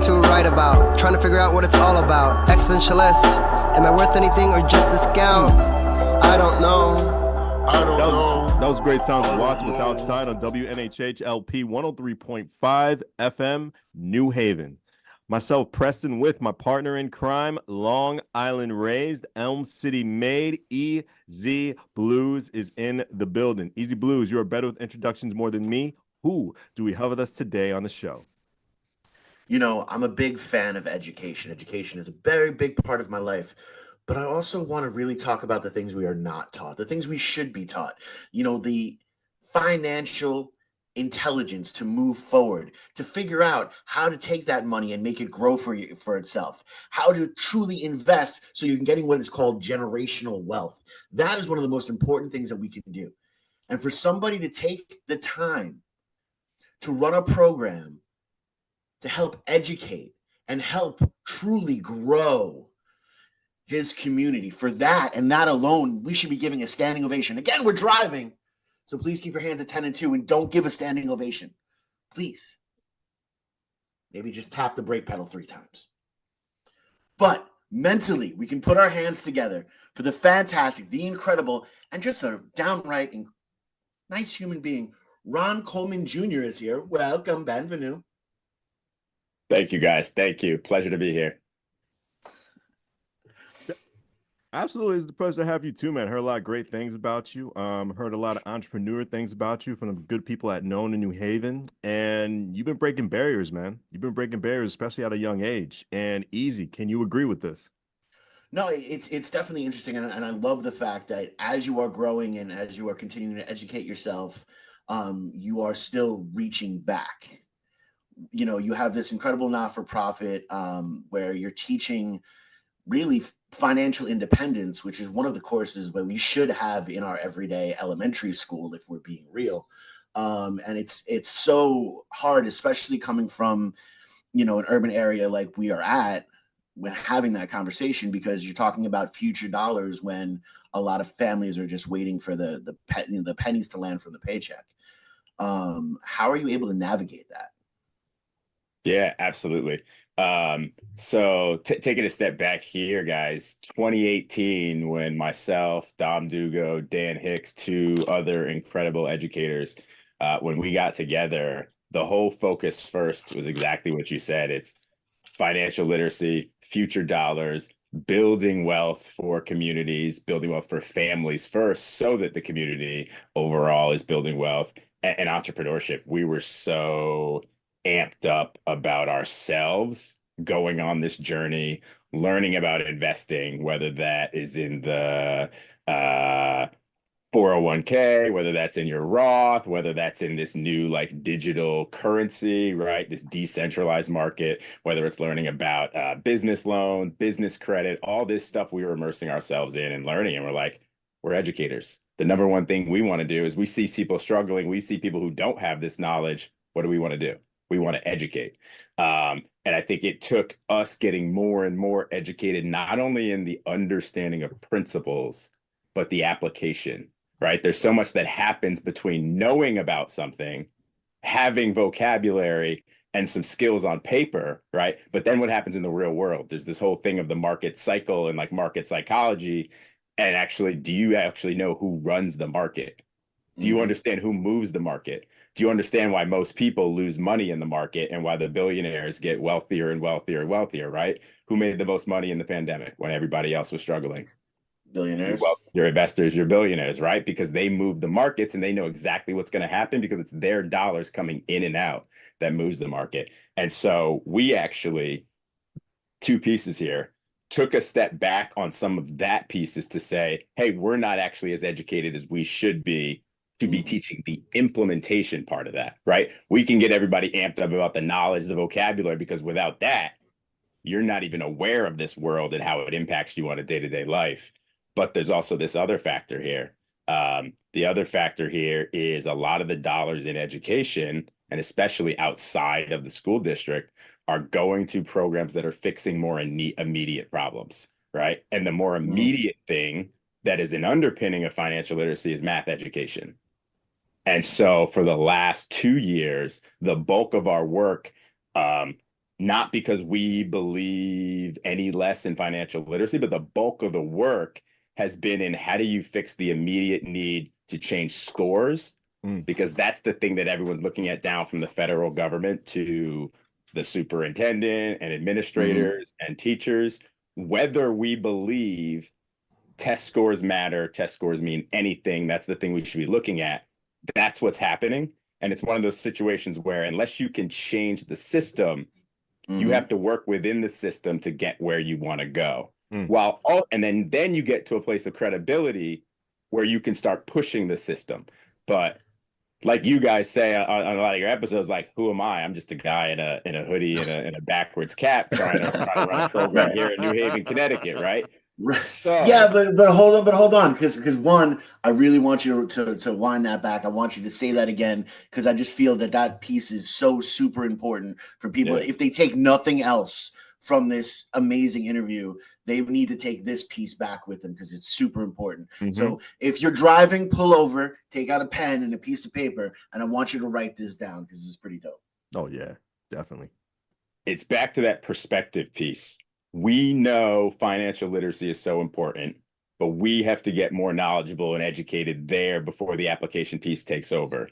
what to write about. Trying to figure out what it's all about. Existentialist. Am I worth anything or just a scout? I don't know. That was great sounds of Watts with Outside on WNHH LP 103.5 FM, New Haven. Myself, Preston, with my partner in crime, Long Island raised, Elm City made, EZ BlueZ is in the building. EZ BlueZ, you are better with introductions more than me. Who do we have with us today on the show? You know, I'm a big fan of education. Education is a very big part of my life. But I also want to really talk about the things we are not taught, the things we should be taught. You know, the financial intelligence to move forward, to figure out how to take that money and make it grow for itself, how to truly invest so you're getting what is called generational wealth. That is one of the most important things that we can do. And for somebody to take the time to run a program to help educate and help truly grow his community, for that and that alone, we should be giving a standing ovation. Again, we're driving, so please keep your hands at 10 and 2 and don't give a standing ovation. Please. Maybe just tap the brake pedal 3 times. But mentally, we can put our hands together for the fantastic, the incredible, and just a downright nice human being. Ron Coleman Jr. is here. Welcome, bienvenue. Thank you, guys. Thank you. Pleasure to be here. Absolutely, it's a pleasure to have you too, man. Heard a lot of great things about you. Heard a lot of entrepreneur things about you from the good people at Known in New Haven, and you've been breaking barriers, man. You've been breaking barriers, especially at a young age. And EZ, can you agree with this? No, it's definitely interesting, and I love the fact that as you are growing and as you are continuing to educate yourself, you are still reaching back. You know, you have this incredible not-for-profit where you're teaching really financial independence, which is one of the courses where we should have in our everyday elementary school, if we're being real. And it's so hard, especially coming from, you know, an urban area like we are at, when having that conversation, because you're talking about future dollars when a lot of families are just waiting for the pennies to land from the paycheck. How are you able to navigate that? Yeah, absolutely. So taking a step back here, guys, 2018, when myself, Dom Dugo, Dan Hicks, 2 other incredible educators, when we got together, the whole focus first was exactly what you said. It's financial literacy, future dollars, building wealth for communities, building wealth for families first, so that the community overall is building wealth, and entrepreneurship. We were so amped up about ourselves going on this journey, learning about investing, whether that is in the 401k, whether that's in your Roth, whether that's in this new like digital currency, right? This decentralized market, whether it's learning about business loan, business credit, all this stuff we were immersing ourselves in and learning. And we're like, we're educators. The number one thing we want to do is we see people struggling. We see people who don't have this knowledge. What do we want to do? We want to educate. And I think it took us getting more and more educated, not only in the understanding of principles, but the application, right? There's so much that happens between knowing about something, having vocabulary and some skills on paper, right? But then what happens in the real world? There's this whole thing of the market cycle and like market psychology. And actually, do you actually know who runs the market? Do you understand who moves the market? Do you understand why most people lose money in the market and why the billionaires get wealthier and wealthier and wealthier, right? Who made the most money in the pandemic when everybody else was struggling? Billionaires. Your investors, your billionaires, right? Because they move the markets and they know exactly what's going to happen because it's their dollars coming in and out that moves the market. And so we actually, 2 pieces here, took a step back on some of that pieces to say, hey, we're not actually as educated as we should be to be teaching the implementation part of that, right? We can get everybody amped up about the knowledge, the vocabulary, because without that, you're not even aware of this world and how it impacts you on a day-to-day life. But there's also this other factor here. The other factor here is a lot of the dollars in education, and especially outside of the school district, are going to programs that are fixing more immediate problems, right? And the more immediate thing that is an underpinning of financial literacy is math education. And so for the last 2 years, the bulk of our work, not because we believe any less in financial literacy, but the bulk of the work has been in how do you fix the immediate need to change scores? Because that's the thing that everyone's looking at, down from the federal government to the superintendent and administrators and teachers. Whether we believe test scores matter, test scores mean anything, that's the thing we should be looking at. That's what's happening. And it's one of those situations where unless you can change the system, you have to work within the system to get where you want to go. And then you get to a place of credibility where you can start pushing the system. But like you guys say on a lot of your episodes, like, who am I? I'm just a guy in a hoodie and a backwards cap trying to run a program here in New Haven, Connecticut, right? Right. So yeah, but hold on, because one, I really want you to wind that back. I want you to say that again, because I just feel that piece is so super important for people. If they take nothing else from this amazing interview, they need to take this piece back with them because it's super important. So if you're driving, pull over, take out a pen and a piece of paper, and I want you to write this down because it's pretty dope. Oh yeah, definitely. It's back to that perspective piece. We know financial literacy is so important, but we have to get more knowledgeable and educated there before the application piece takes over.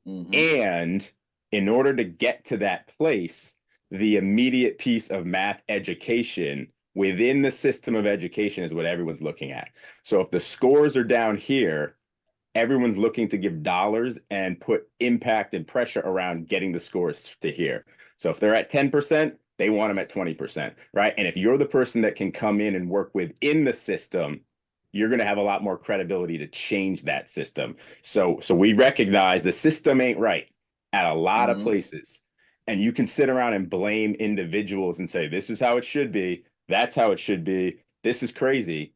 And in order to get to that place, the immediate piece of math education within the system of education is what everyone's looking at. So if the scores are down here, everyone's looking to give dollars and put impact and pressure around getting the scores to here. So if they're at 10%, they want them at 20%, right? And if you're the person that can come in and work within the system, you're going to have a lot more credibility to change that system. So we recognize the system ain't right at a lot of places. And you can sit around and blame individuals and say, this is how it should be. That's how it should be. This is crazy.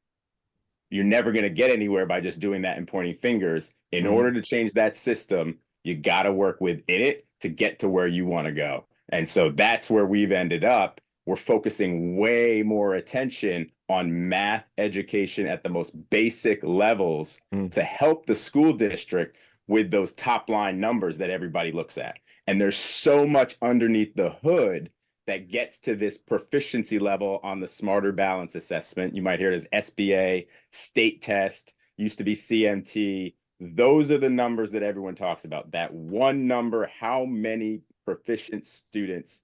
You're never going to get anywhere by just doing that and pointing fingers. In order to change that system, you got to work within it to get to where you want to go. And so that's where we've ended up. We're focusing way more attention on math education at the most basic levels to help the school district with those top line numbers that everybody looks at. And there's so much underneath the hood that gets to this proficiency level on the Smarter Balance assessment. You might hear it as SBA, state test, used to be CMT. Those are the numbers that everyone talks about. That one number, how many proficient students,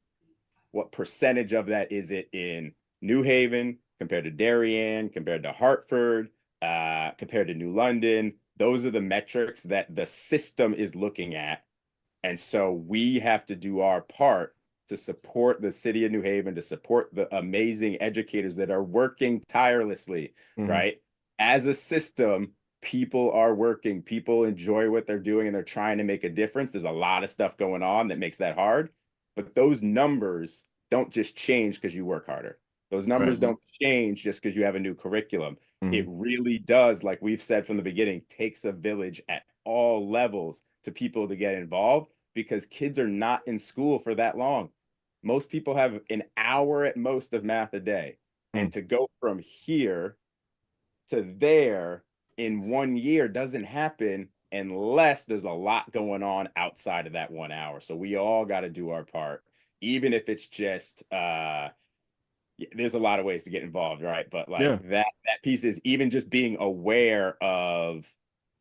what percentage of that is it in New Haven compared to Darien, compared to Hartford, compared to New London? Those are the metrics that the system is looking at. And so we have to do our part to support the city of New Haven, to support the amazing educators that are working tirelessly, right? As a system, people are working, people enjoy what they're doing, and they're trying to make a difference. There's a lot of stuff going on that makes that hard, but those numbers don't just change because you work harder. Those numbers don't change just because you have a new curriculum. It really does, like we've said from the beginning, takes a village at all levels to people to get involved, because kids are not in school for that long. Most people have an hour at most of math a day. And to go from here to there in 1 year doesn't happen unless there's a lot going on outside of that 1 hour. So we all got to do our part, even if it's just there's a lot of ways to get involved, right? But like that piece is even just being aware of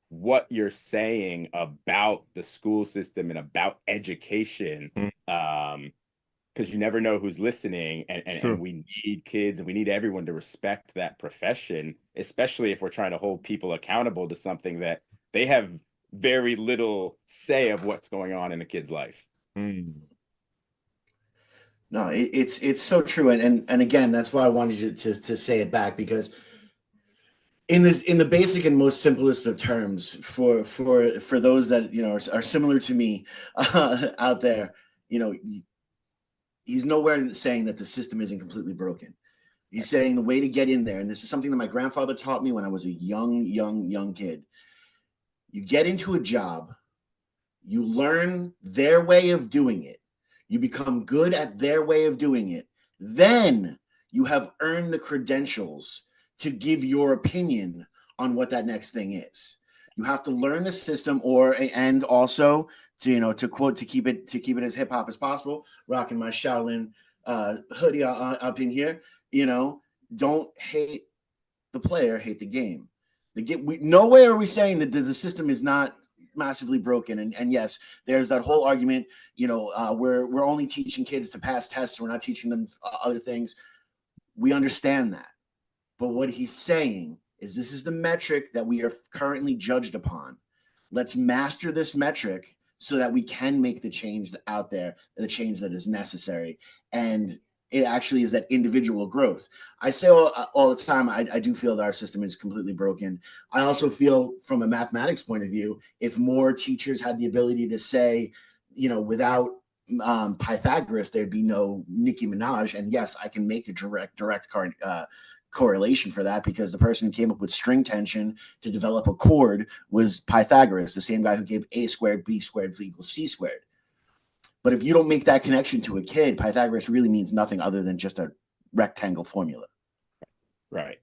what you're saying about the school system and about education, because you never know who's listening, and we need kids and we need everyone to respect that profession, especially if we're trying to hold people accountable to something that they have very little say of what's going on in a kid's life. No, it's so true, and again, that's why I wanted you to say it back, because in the basic and most simplest of terms, for those that are similar to me out there, he's nowhere saying that the system isn't completely broken. He's saying the way to get in there, and this is something that my grandfather taught me when I was a young kid. You get into a job, you learn their way of doing it, you become good at their way of doing it, then you have earned the credentials to give your opinion on what that next thing is. You have to learn the system, and also to keep it as hip hop as possible, rocking my Shaolin hoodie up in here. Don't hate the player, hate the game. Nowhere are we saying that the system is not massively broken. And yes, there's that whole argument. We're only teaching kids to pass tests. We're not teaching them other things. We understand that. But what he's saying is this is the metric that we are currently judged upon. Let's master this metric so that we can make the change out there, the change that is necessary. And it actually is that individual growth. I say all the time, I do feel that our system is completely broken. I also feel from a mathematics point of view, if more teachers had the ability to say, without Pythagoras, there'd be no Nicki Minaj. And yes, I can make a direct correlation for that, because the person who came up with string tension to develop a chord was Pythagoras, the same guy who gave a squared b squared equals c squared. But if you don't make that connection to a kid, Pythagoras really means nothing other than just a rectangle formula. Right.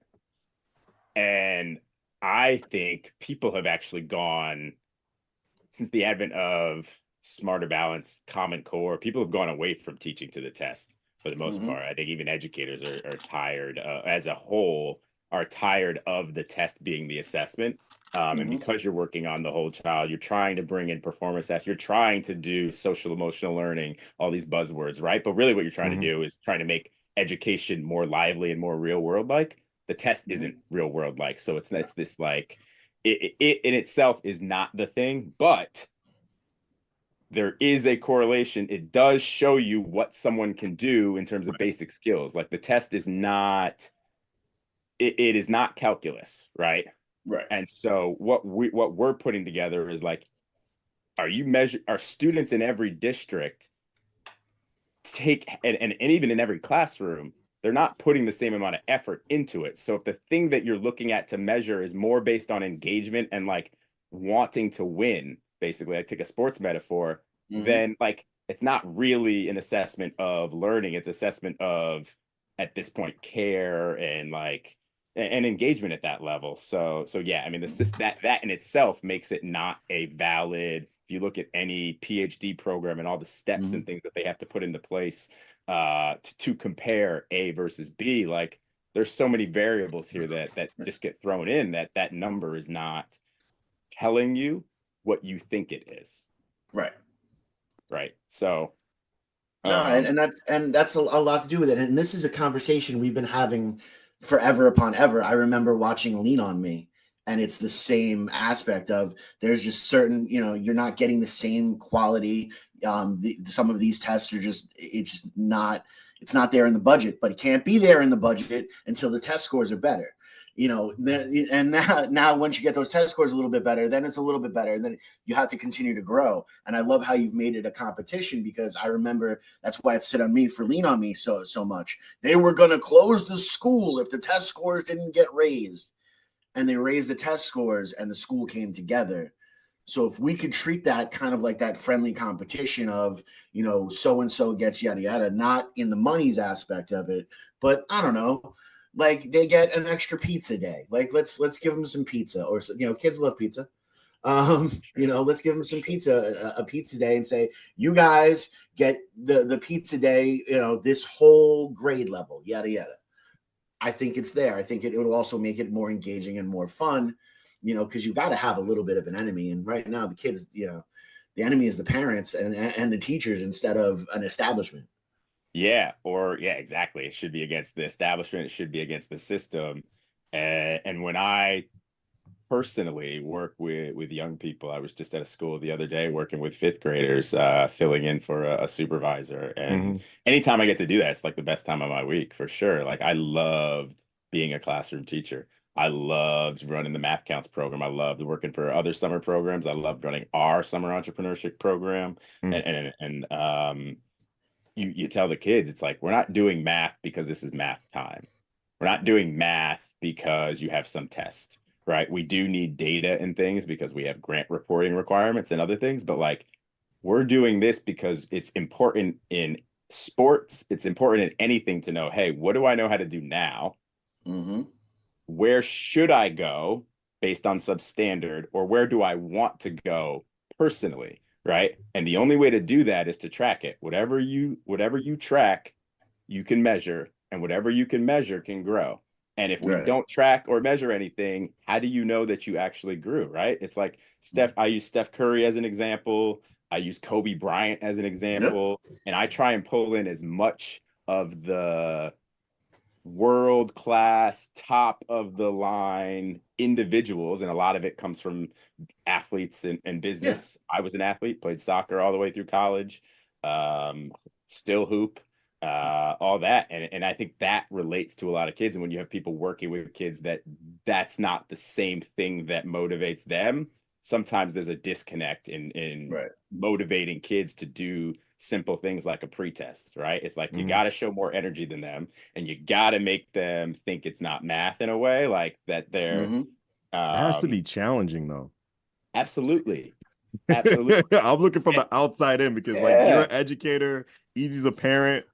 And I think people have actually gone, since the advent of smarter balanced common core, people have gone away from teaching to the test for the most part. I think even educators are tired, as a whole, are tired of the test being the assessment. And because you're working on the whole child, you're trying to bring in performance tests, you're trying to do social emotional learning, all these buzzwords, right? But really what you're trying to do is trying to make education more lively and more real world like. The test isn't real world like. So it's this like, it in itself is not the thing, but there is a correlation. It does show you what someone can do in terms of basic skills. Like the test is not, it is not calculus, right? Right. And so what we're putting together is like, are students in every district take, and even in every classroom, they're not putting the same amount of effort into it. So if the thing that you're looking at to measure is more based on engagement and like wanting to win, basically, I take a sports metaphor, then like it's not really an assessment of learning. It's assessment of, at this point, care and like and engagement at that level. So yeah, I mean, that in itself makes it not a valid. If you look at any PhD program and all the steps and things that they have to put into place to compare A versus B, like there's so many variables here that just get thrown in that number is not telling you what you think it is. Right. So no, and that's a lot to do with it. And this is a conversation we've been having forever upon ever. I remember watching Lean on Me, and it's the same aspect of there's just certain, you're not getting the same quality. Some of these tests are it's not there in the budget, but it can't be there in the budget until the test scores are better. And now once you get those test scores a little bit better, then it's a little bit better. And then you have to continue to grow. And I love how you've made it a competition, because I remember that's why it sit on me for Lean on Me so much. They were going to close the school if the test scores didn't get raised. And they raised the test scores and the school came together. So if we could treat that kind of like that friendly competition of, so-and-so gets yada, yada, not in the money's aspect of it, but I don't know, like they get an extra pizza day. Like let's give them some pizza, or kids love pizza. Let's give them some pizza, a pizza day, and say, you guys get the pizza day, this whole grade level, yada yada. I think it's there. I think it would also make it more engaging and more fun, because you got to have a little bit of an enemy. And right now the kids, the enemy is the parents and the teachers instead of an establishment. Yeah, exactly. It should be against the establishment. It should be against the system. And when I personally work with young people, I was just at a school the other day working with fifth graders, filling in for a supervisor. And anytime I get to do that, it's like the best time of my week for sure. Like I loved being a classroom teacher. I loved running the math counts program. I loved working for other summer programs. I loved running our summer entrepreneurship program. And you tell the kids, it's like, we're not doing math because this is math time. We're not doing math because you have some test, right? We do need data and things because we have grant reporting requirements and other things, but like we're doing this because it's important in sports. It's important in anything to know, hey, what do I know how to do now? Where should I go based on substandard, or where do I want to go personally? Right. And the only way to do that is to track it. Whatever you track you can measure, and whatever you can measure can grow. And if we Right. don't track or measure anything, how do you know that you actually grew, right? It's like I use Steph Curry as an example. I use Kobe Bryant as an example. And I try and pull in as much of the world class, top of the line individuals. And a lot of it comes from athletes and business. I was an athlete, played soccer all the way through college, still hoop, all that. And I think that relates to a lot of kids. And when you have people working with kids that's not the same thing that motivates them, sometimes there's a disconnect in motivating kids to do simple things like a pretest, right? It's like you got to show more energy than them, and you got to make them think it's not math in a way, like that they're it has to be challenging though. Absolutely. Absolutely. I'm looking from the outside in because like you're an educator, Easy's a parent.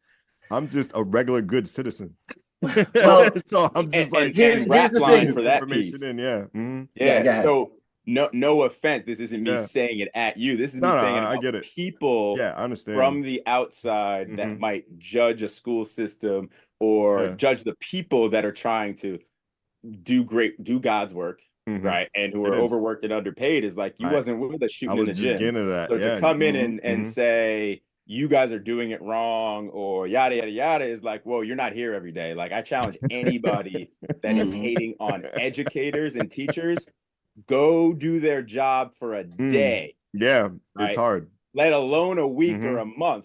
I'm just a regular good citizen. Well, so I'm just like here's the thing for that piece. Yeah. So no offense. This isn't me saying it at you. This is me saying it I get it. People I understand. from the outside that might judge a school system or judge the people that are trying to do God's work. Right. And who are overworked and underpaid is like, you wasn't with us shooting in the gym. So to come in and say, you guys are doing it wrong or yada, yada, yada is like, whoa, you're not here every day. Like I challenge anybody that is hating on educators and teachers, go do their job for a day. Yeah. Right? It's hard. Let alone a week or a month.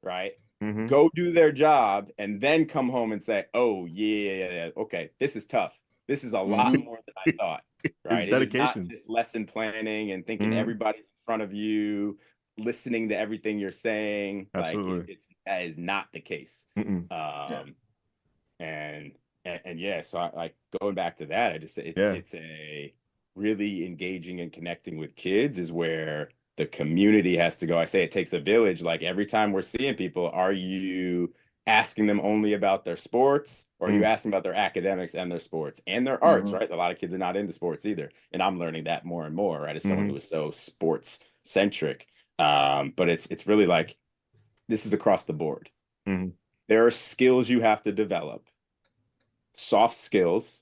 Right. Go do their job and then come home and say, oh yeah. Okay. This is tough. This is a lot more than I thought. Right. It's dedication. It is not just lesson planning and thinking everybody's in front of you, listening to everything you're saying. Absolutely. Like that is not the case. And so I like going back to that, I just say it's a really engaging and connecting with kids is where the community has to go. I say it takes a village. Like every time we're seeing people, are you asking them only about their sports or are you asking about their academics and their sports and their arts, right? A lot of kids are not into sports either. And I'm learning that more and more, right? As someone who is so sports centric. But it's really like, this is across the board. There are skills you have to develop, soft skills.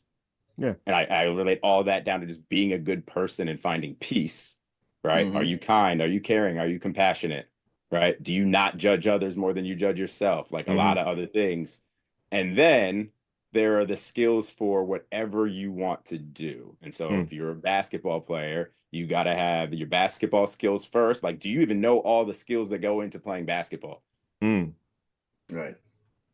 And I relate all that down to just being a good person and finding peace, right? Are you kind? Are you caring? Are you compassionate? Right? Do you not judge others more than you judge yourself? Like a lot of other things. And then there are the skills for whatever you want to do. And so if you're a basketball player, you got to have your basketball skills first. Like, do you even know all the skills that go into playing basketball? Right.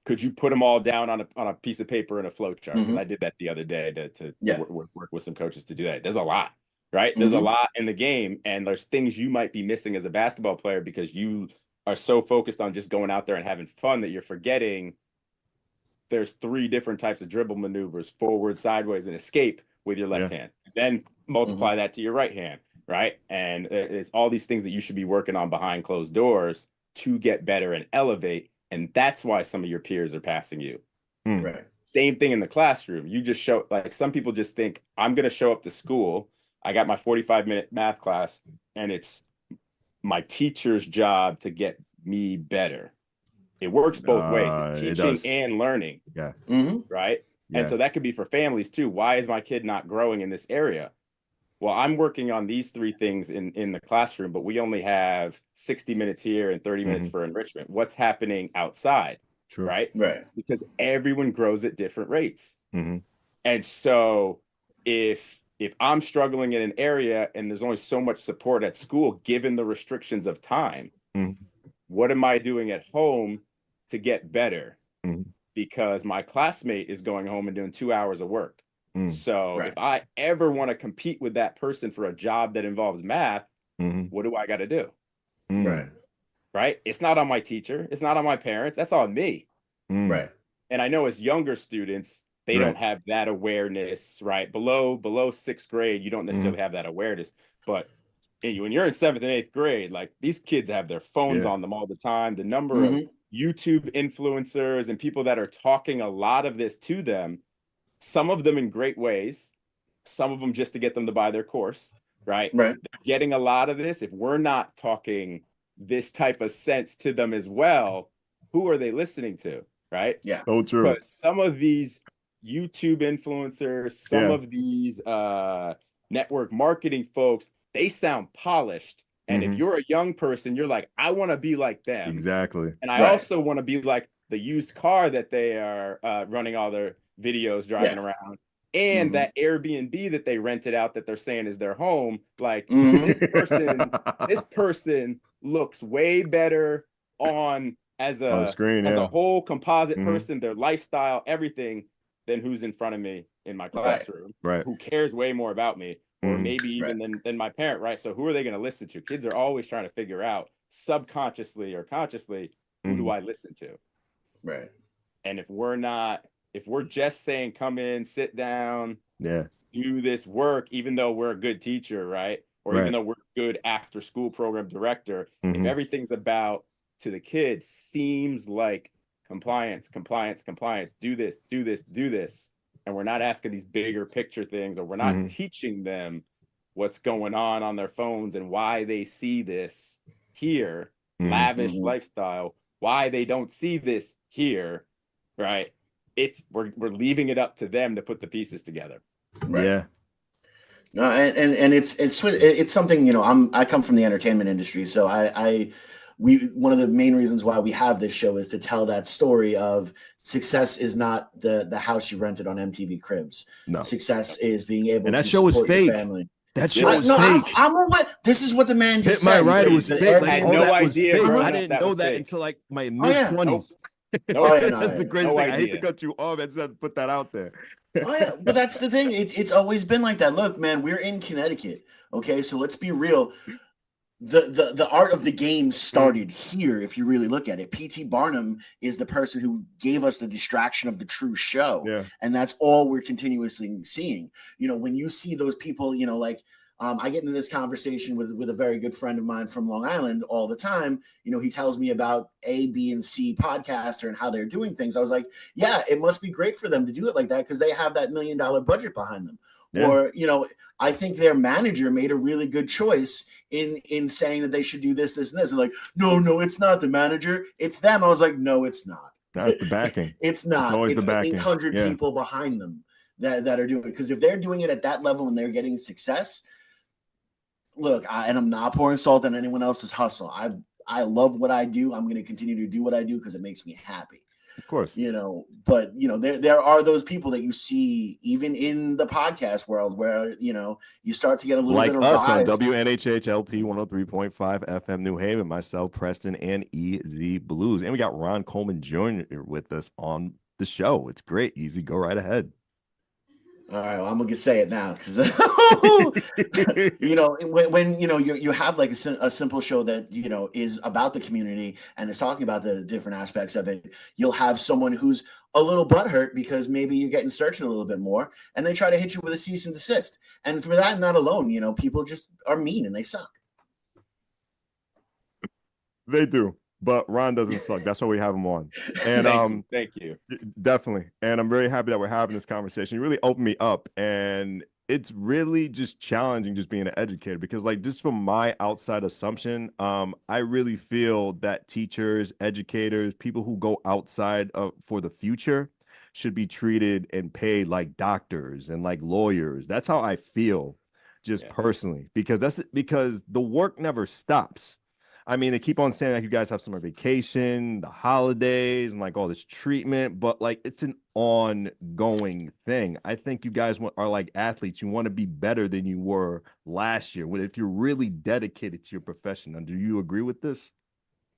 Could you put them all down on a piece of paper in a flow chart? Because I did that the other day to work with some coaches to do that. There's a lot. Right? There's a lot in the game, and there's things you might be missing as a basketball player because you are so focused on just going out there and having fun that you're forgetting there's 3 different types of dribble maneuvers: forward, sideways, and escape with your left hand. Then multiply that to your right hand, right? And it's all these things that you should be working on behind closed doors to get better and elevate. And that's why some of your peers are passing you. Right. Same thing in the classroom. You just show, like, some people just think, I'm going to show up to school. I got my 45-minute math class, and it's my teacher's job to get me better. It works both ways. It's teaching and learning. Right? And so that could be for families too. Why is my kid not growing in this area? Well, I'm working on these 3 things in the classroom, but we only have 60 minutes here and 30 minutes for enrichment. What's happening outside? True. Right. Because everyone grows at different rates. And so if I'm struggling in an area and there's only so much support at school, given the restrictions of time, what am I doing at home to get better? Because my classmate is going home and doing 2 hours of work. So if I ever want to compete with that person for a job that involves math, what do I got to do? Right? It's not on my teacher. It's not on my parents. That's on me. Right. And I know as younger students, they don't have that awareness, right? Below 6th grade, you don't necessarily have that awareness. But when you're in 7th and 8th grade, like, these kids have their phones on them all the time. The number of YouTube influencers and people that are talking a lot of this to them, some of them in great ways, some of them just to get them to buy their course, right? They're getting a lot of this. If we're not talking this type of sense to them as well, who are they listening to? right? Yeah. So true. Because some of these YouTube influencers, some of these network marketing folks, they sound polished. And if you're a young person, you're like, I want to be like them. Exactly. And I also want to be like the used car that they are running all their videos driving around. And that Airbnb that they rented out that they're saying is their home. Like this person looks way better on as On the a screen, as a whole composite Mhm. person, their lifestyle, everything, than who's in front of me in my classroom. Right. Who cares way more about me, or maybe even than my parent, right? So who are they going to listen to? Kids are always trying to figure out subconsciously or consciously, who do I listen to? Right. And if we're just saying, come in, sit down, do this work, even though we're a good teacher, right? Or even though we're a good after school program director, if everything's about to the kids seems like compliance, do this, do this, do this. And we're not asking these bigger picture things, or we're not teaching them what's going on their phones and why they see this here, lavish lifestyle, why they don't see this here, right? We're leaving it up to them to put the pieces together. Right. Yeah. No, and it's something, you know, I come from the entertainment industry, so one of the main reasons why we have this show is to tell that story of success is not the house you rented on MTV Cribs. No. Success is being able And to that show was support your fake. family. That show was fake. I'm aware. This is what the man just Hit My said. He Rider said was that fake. I had All no that was idea fake. growing I up didn't that know was that fake. until like my mid-20s. That's the crazy thing. I hate to cut you off. I just had to put that out there. Oh yeah, but that's the thing. It's always been like that. Look, man, we're in Connecticut. Okay, so let's be real. The art of the game started here. If you really look at it, PT Barnum is the person who gave us the distraction of the true show, and that's all we're continuously seeing. You know, when you see those people, you know, like I get into this conversation with a very good friend of mine from Long Island all the time. You know, he tells me about A, B, and C podcaster and how they're doing things. I was like, yeah, it must be great for them to do it like that because they have that $1 million budget behind them. Or, you know, I think their manager made a really good choice in saying that they should do this, this, and this. They're like, no, it's not the manager. It's them. I was like, no, it's not. That's the backing. It's not. It's always It's the backing. 800 people behind them that are doing it. Because if they're doing it at that level and they're getting success, look, and I'm not pouring salt on anyone else's hustle. I love what I do. I'm going to continue to do what I do because it makes me happy. Of course. You know, but you know, there are those people that you see even in the podcast world where, you know, you start to get a little like bit of us rise. on WNHH LP 103.5 FM New Haven, myself, Preston, and EZ Blues. And we got Ron Coleman Jr. with us on the show. It's great. Easy, go right ahead. All right, well, I'm gonna say it now because you know, when you know you have like a simple show that, you know, is about the community and is talking about the different aspects of it, you'll have someone who's a little butthurt because maybe you're getting searched a little bit more, and they try to hit you with a cease and desist. And for that, not alone, you know, people just are mean and they suck. They do. But Ron doesn't suck. That's why we have him on. And thank you. Definitely. And I'm very happy that we're having this conversation. You really opened me up. And it's really just challenging just being an educator because, like, just from my outside assumption, I really feel that teachers, educators, people who go outside for the future should be treated and paid like doctors and like lawyers. That's how I feel just personally, because the work never stops. I mean, they keep on saying like you guys have summer vacation, the holidays, and like all this treatment, but like it's an ongoing thing. I think you guys are like athletes. You want to be better than you were last year. If you're really dedicated to your profession, do you agree with this?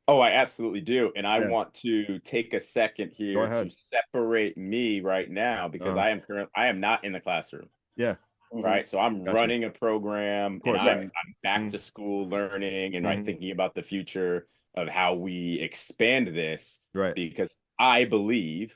Oh, I absolutely do. And I want to take a second here to separate me right now because I am not in the classroom. Yeah. Right. So I'm running a program and I'm back to school learning and thinking about the future of how we expand this. Right. Because I believe,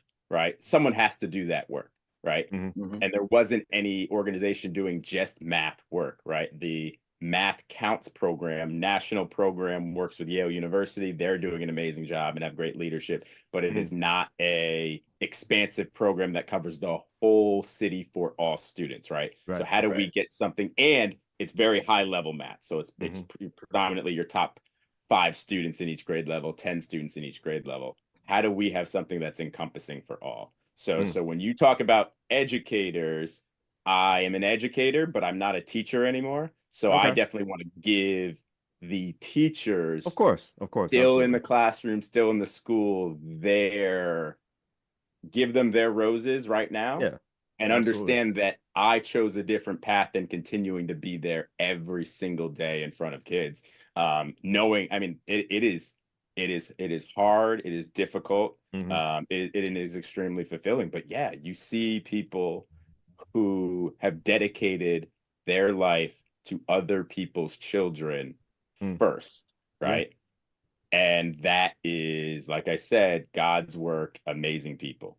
someone has to do that work. Right. And there wasn't any organization doing just math work. Right. The Math Counts program, national program, works with Yale University. They're doing an amazing job and have great leadership, but it is not a expansive program that covers the whole city for all students, right? So how do we get something? And it's very high level math. So it's predominantly your top 5 students in each grade level, 10 students in each grade level. how do we have something that's encompassing for all? So when you talk about educators, I am an educator, but I'm not a teacher anymore. So I Okay. definitely want to give the teachers Of course, still in absolutely. the classroom, still in the school, give them their roses right now, Yeah, and absolutely. understand that I chose a different path than continuing to be there every single day in front of kids. Knowing, I mean, it is hard, it is difficult, Hmm. it is extremely fulfilling. But yeah, you see people who have dedicated their life to other people's children Mm. first, Yeah. right? And that is, like I said, God's work, amazing people.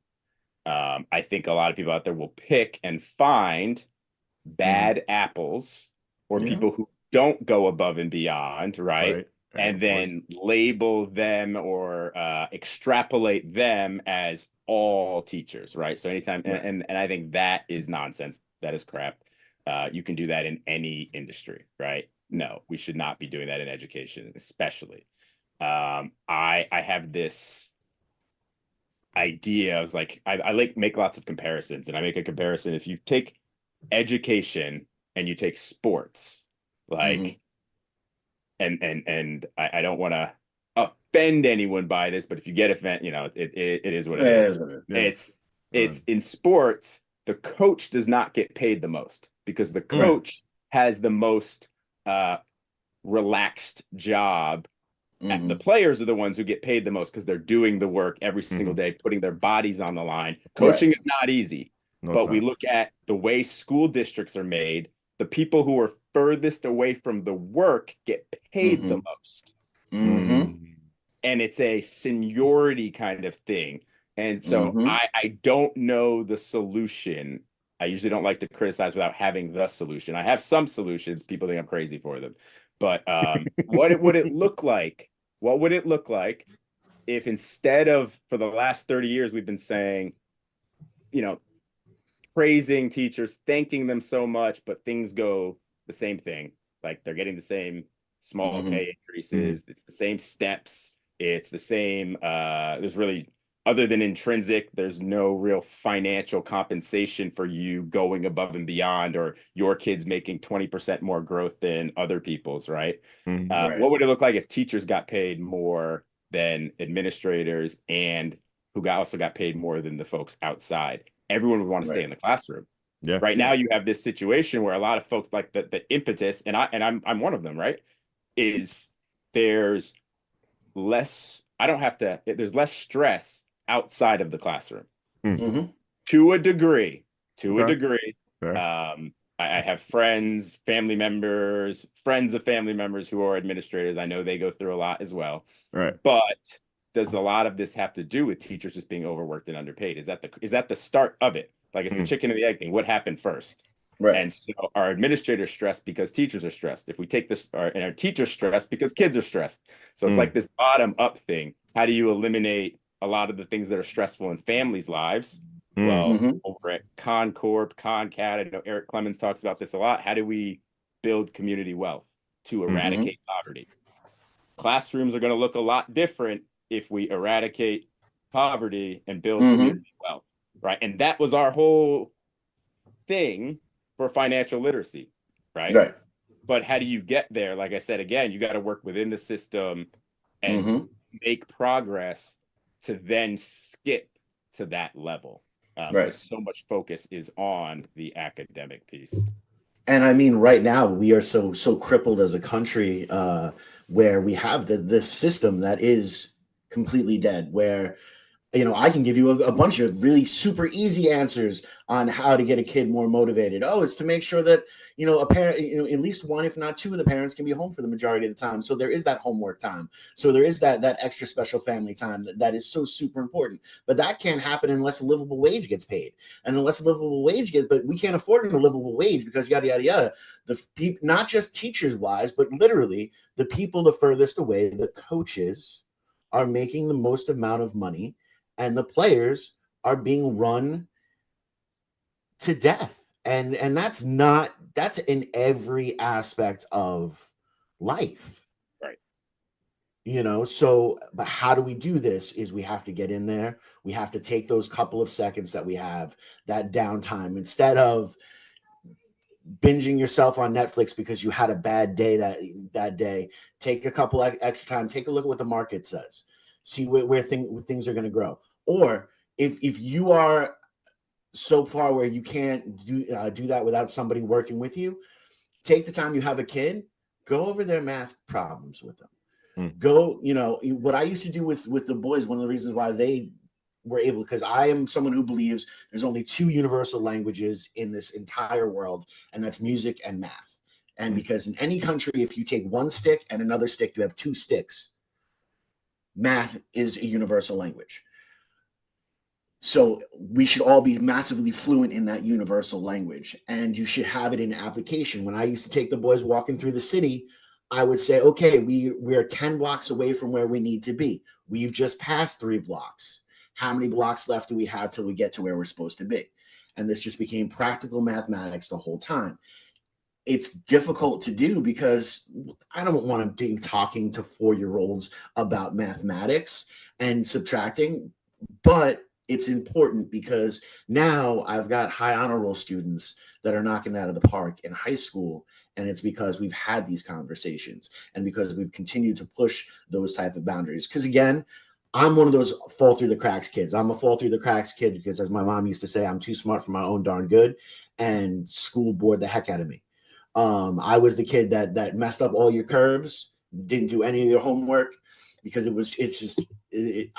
I think a lot of people out there will pick and find bad apples or Yeah. people who don't go above and beyond, right? Right. Right. And Of course. then label them or extrapolate them as all teachers, right? So anytime, Right. and I think that is nonsense. That is crap. You can do that in any industry, right? No, we should not be doing that in education, especially. I have this idea. I was like, I like make lots of comparisons, and I make a comparison. If you take education and you take sports, like, and I don't want to offend anyone by this, but if you get offended, you know, it is what it Yeah, is. Yeah. It's in sports, the coach does not get paid the most because the Right. coach has the most relaxed job. The players are the ones who get paid the most because they're doing the work every single day, putting their bodies on the line. Coaching is not easy, No, it's but we not. look at the way school districts are made. The people who are furthest away from the work get paid the most. Mm. And it's a seniority kind of thing. And so I don't know the solution. I usually don't like to criticize without having the solution. I have some solutions. People think I'm crazy for them. But would it look like? What would it look like if instead of for the last 30 years we've been saying, you know, praising teachers, thanking them so much, but things go the same thing. Like they're getting the same small pay increases. It's the same steps. It's the same. There's really, other than intrinsic, there's no real financial compensation for you going above and beyond, or your kids making 20% more growth than other people's, right? Right. What would it look like if teachers got paid more than administrators and who also got paid more than the folks outside? Everyone would want to stay in the classroom. Yeah. Right now, Yeah. you have this situation where a lot of folks, like the impetus, and I'm one of them, right? Is there's less. I don't have to. There's less stress outside of the classroom to a degree. To a Okay. degree. Fair. I have friends, family members, friends of family members who are administrators. I know they go through a lot as well. Right. But does a lot of this have to do with teachers just being overworked and underpaid? Is that the start of it? Like it's the chicken and the egg thing. What happened first? Right. And so our administrators stressed because teachers are stressed. If we take this, and our teachers stressed because kids are stressed. So it's like this bottom up thing. How do you eliminate a lot of the things that are stressful in families' lives? Well, over at Concorp, Concat, I know Eric Clemens talks about this a lot. How do we build community wealth to eradicate poverty? Classrooms are going to look a lot different if we eradicate poverty and build community wealth, right? And that was our whole thing for financial literacy, right? Right. But how do you get there? Like I said, again, you got to work within the system and make progress to then skip to that level. Right. Because so much focus is on the academic piece. And I mean, right now we are so crippled as a country, where we have this system that is completely dead. Where, you know, I can give you a bunch of really super easy answers on how to get a kid more motivated. Oh, it's to make sure that, you know, a parent, you know, at least one, if not two of the parents can be home for the majority of the time. So there is that homework time. So there is that extra special family time that is so super important. But that can't happen unless a livable wage gets paid. And unless a livable wage gets, but we can't afford a livable wage because yada, yada, yada. Not just teachers wise, but literally the people the furthest away, the coaches are making the most amount of money, and the players are being run to death. And that's in every aspect of life. Right. So but how do we do this is we have to get in there. We have to take those couple of seconds that we have, that downtime, instead of binging yourself on Netflix because you had a bad day that day. Take a couple extra time, take a look at what the market says, see where things are going to grow. Or if you are so far where you can't do that without somebody working with you, take the time. You have a kid, go over their math problems with them. Go, what I used to do with the boys, one of the reasons why they were able, because I am someone who believes there's only two universal languages in this entire world, and that's music and math. And because in any country, if you take one stick and another stick, you have two sticks. Math is a universal language. So we should all be massively fluent in that universal language, and you should have it in application. When I used to take the boys walking through the city, I would say, okay, we're 10 blocks away from where we need to be. We've just passed 3 blocks. How many blocks left do we have till we get to where we're supposed to be? And this just became practical mathematics the whole time. It's difficult to do because I don't want to be talking to 4-year-olds about mathematics and subtracting, but it's important because now I've got high honor roll students that are knocking out of the park in high school. And it's because we've had these conversations and because we've continued to push those type of boundaries. Because again, I'm one of those fall through the cracks kids. I'm a fall through the cracks kid because, as my mom used to say, I'm too smart for my own darn good, and school bored the heck out of me. I was the kid that messed up all your curves, didn't do any of your homework, because I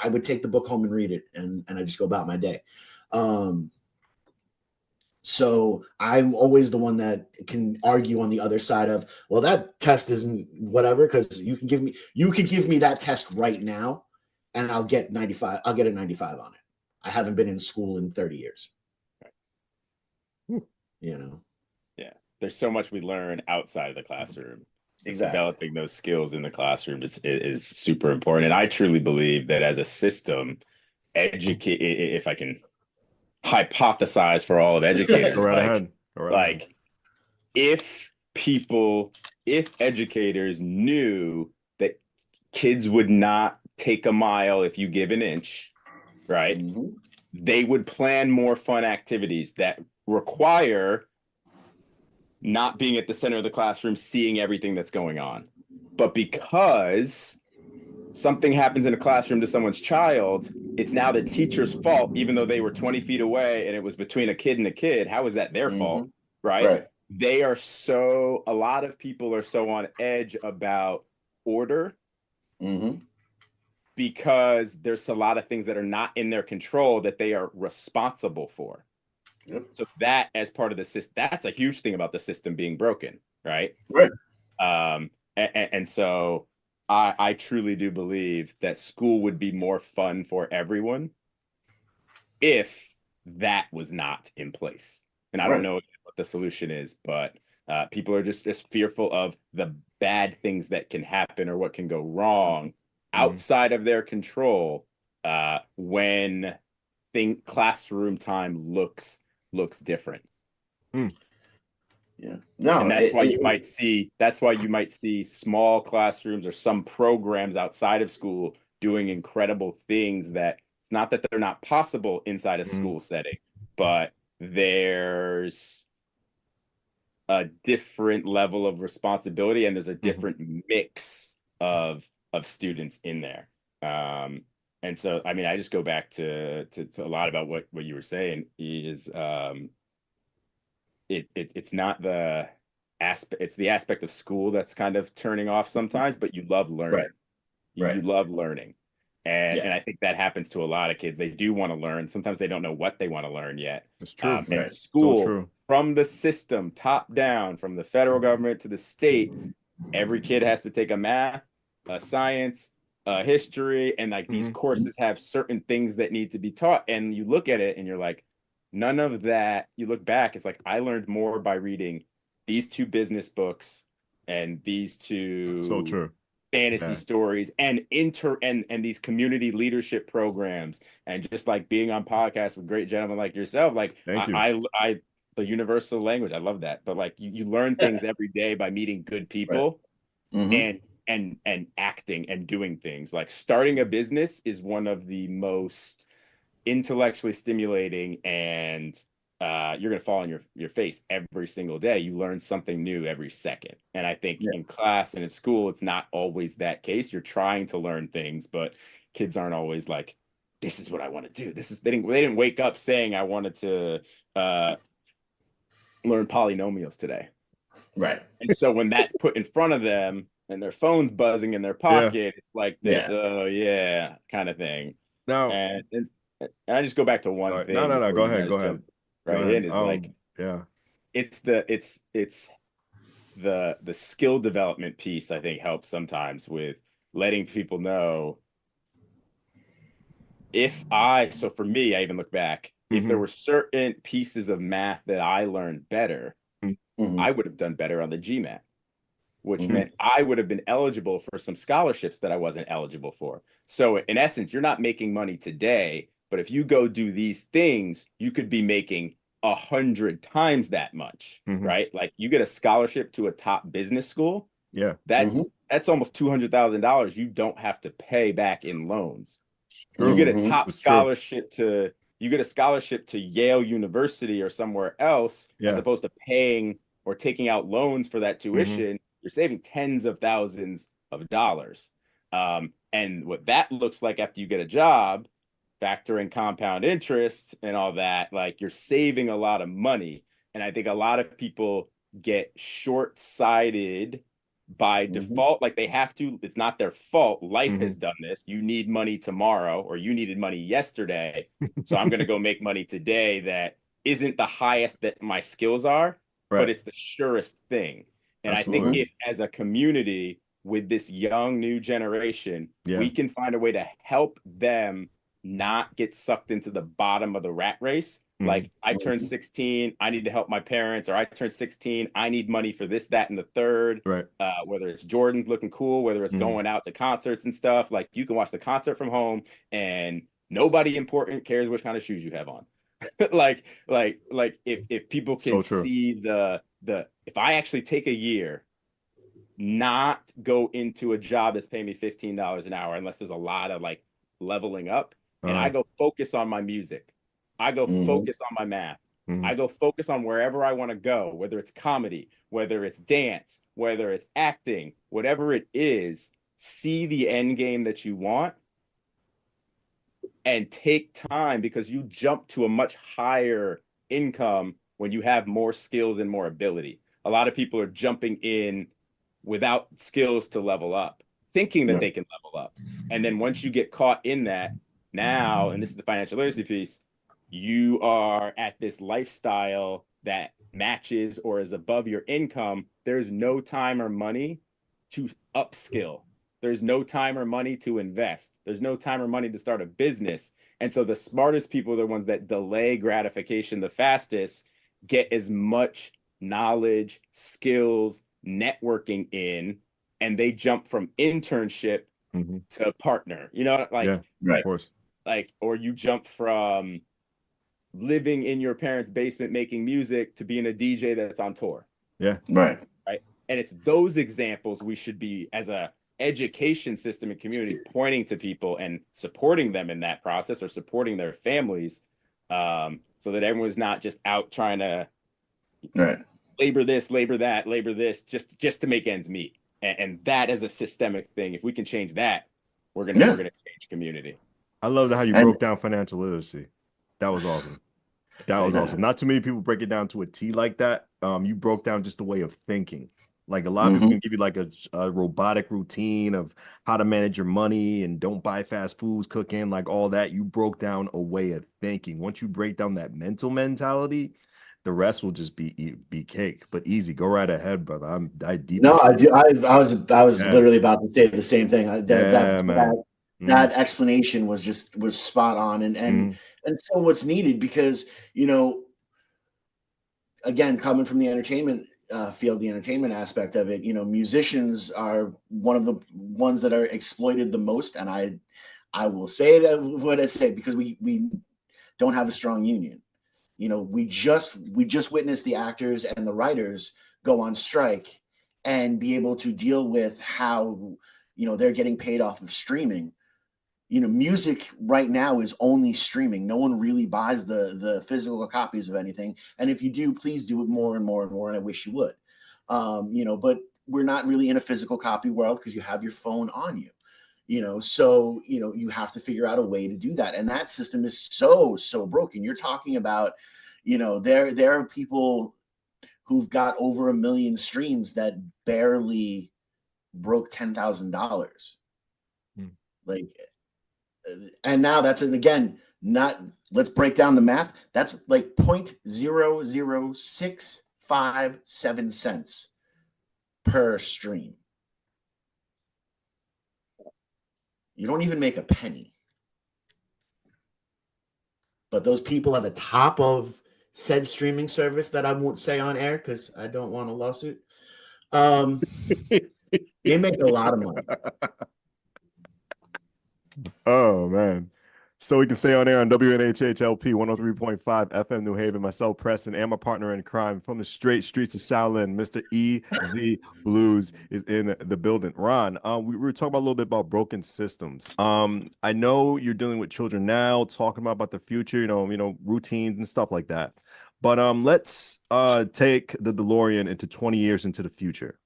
would take the book home and read it, and I just go about my day. So I'm always the one that can argue on the other side of, well, that test isn't whatever, because you can give me that test right now, and I'll get 95. I'll get a 95 on it. I haven't been in school in 30 years. Yeah, there's so much we learn outside of the classroom. Exactly. Developing those skills in the classroom is super important. And I truly believe that as a system, if I can hypothesize for all of educators, Go right ahead. if educators knew that kids would not take a mile if you give an inch, right? Mm-hmm. They would plan more fun activities that require not being at the center of the classroom, seeing everything that's going on. But because something happens in a classroom to someone's child, it's now the teacher's fault, even though they were 20 feet away and it was between a kid and a kid. How is that their fault? Right? A lot of people are so on edge about order because there's a lot of things that are not in their control that they are responsible for. Yep. So that, as part of the system, that's a huge thing about the system being broken, right? Right. And so I truly do believe that school would be more fun for everyone if that was not in place. And I don't know what the solution is, but people are just fearful of the bad things that can happen or what can go wrong outside of their control when classroom time looks different. Yeah. No, and that's why you might see small classrooms or some programs outside of school doing incredible things that it's not that they're not possible inside a school setting, but there's a different level of responsibility and there's a different mix of students in there. And so, I mean, I just go back to a lot about what you were saying is it's not the aspect, it's the aspect of school that's kind of turning off sometimes, but you love learning. You love learning. And I think that happens to a lot of kids. They do want to learn. Sometimes they don't know what they want to learn yet. It's true. And school, from the system, top down, from the federal government to the state, every kid has to take a math, a science, history, and like these courses have certain things that need to be taught. And you look at it and you're like, none of that. You look back, it's like I learned more by reading these 2 business books and these 2 fantasy stories and these community leadership programs, and just like being on podcasts with great gentlemen like yourself. Like I the universal language, I love that. But like you learn things every day by meeting good people. And and acting and doing things. Like starting a business is one of the most intellectually stimulating, and you're going to fall on your face every single day. You learn something new every second. And I think in class and in school, it's not always that case. You're trying to learn things, but kids aren't always like, this is what I want to do. They didn't wake up saying I wanted to learn polynomials today. Right. And so when that's put in front of them and their phone's buzzing in their pocket, it's like this, oh yeah, kind of thing. Now, and I just go back to one thing. No. Go ahead. Is like, it's the skill development piece, I think, helps sometimes with letting people know so for me, I even look back, if there were certain pieces of math that I learned better, I would have done better on the GMAT, which meant I would have been eligible for some scholarships that I wasn't eligible for. So in essence, you're not making money today, but if you go do these things, you could be making 100 times that much, right? Like you get a scholarship to a top business school. Yeah. That's almost $200,000 you don't have to pay back in loans. You get a top scholarship to Yale University or somewhere else, as opposed to paying or taking out loans for that tuition. You're saving tens of thousands of dollars. And what that looks like after you get a job, factoring compound interest and all that, like you're saving a lot of money. And I think a lot of people get short-sighted by default, like they have to. It's not their fault. Life has done this. You need money tomorrow, or you needed money yesterday. So I'm going to go make money today that isn't the highest that my skills are, but it's the surest thing. And Absolutely. I think as a community with this young new generation, we can find a way to help them not get sucked into the bottom of the rat race. Like I turned 16, I need to help my parents, or I turned 16, I need money for this, that, and the third. Right. Whether it's Jordan's looking cool, whether it's going out to concerts and stuff, like you can watch the concert from home and nobody important cares which kind of shoes you have on. like if people can see the if I actually take a year, not go into a job that's paying me $15 an hour, unless there's a lot of like leveling up, and I go focus on my music. I go focus on my math. I go focus on wherever I want to go, whether it's comedy, whether it's dance, whether it's acting, whatever it is. See the end game that you want and take time, because you jump to a much higher income when you have more skills and more ability. A lot of people are jumping in without skills to level up, thinking that they can level up. And then once you get caught in that, now, and this is the financial literacy piece, you are at this lifestyle that matches or is above your income. There's no time or money to upskill. There's no time or money to invest. There's no time or money to start a business. And so the smartest people are the ones that delay gratification the fastest, get as much knowledge, skills, networking in, and they jump from internship to partner. You know, like, of course. Like, or you jump from living in your parents' basement making music to being a DJ that's on tour. Right. And it's those examples we should be, as a education system and community, pointing to people and supporting them in that process, or supporting their families, so that everyone's not just out trying to labor this, labor that, labor this, just to make ends meet. And that is a systemic thing. If we can change that, we're gonna change community. I love how you broke down financial literacy. That was awesome. That was awesome. Not too many people break it down to a T like that. You broke down just a way of thinking. Like a lot of people can give you like a robotic routine of how to manage your money and don't buy fast foods, cooking, like all that. You broke down a way of thinking. Once you break down that mental mentality, the rest will just be cake. But easy, go right ahead, brother. I do. I was literally about to say the same thing. That explanation was spot on, and so what's needed, because again, coming from the entertainment field, the entertainment aspect of it, musicians are one of the ones that are exploited the most, and I will say that what I say, because we don't have a strong union. We just witnessed the actors and the writers go on strike, and be able to deal with how, they're getting paid off of streaming. Music right now is only streaming. No one really buys the physical copies of anything. And if you do, please do it more and more and more. And I wish you would. But we're not really in a physical copy world because you have your phone on you. So you have to figure out a way to do that. And that system is so broken. You're talking about, there are people who've got over 1 million streams that barely broke $10,000. Like, and now that's, again, not, let's break down the math. That's like 0.00657 cents per stream. You don't even make a penny. But those people at the top of said streaming service that I won't say on air because I don't want a lawsuit, they make a lot of money. Oh, man. So we can stay on air on WNHHLP 103.5 FM New Haven. Myself, Preston, and my partner in crime from the straight streets of Southland, Mr. EZ BlueZ is in the building. Ron, we were talking about a little bit about broken systems. I know you're dealing with children now, talking about the future, routines and stuff like that. But let's take the DeLorean into 20 years into the future.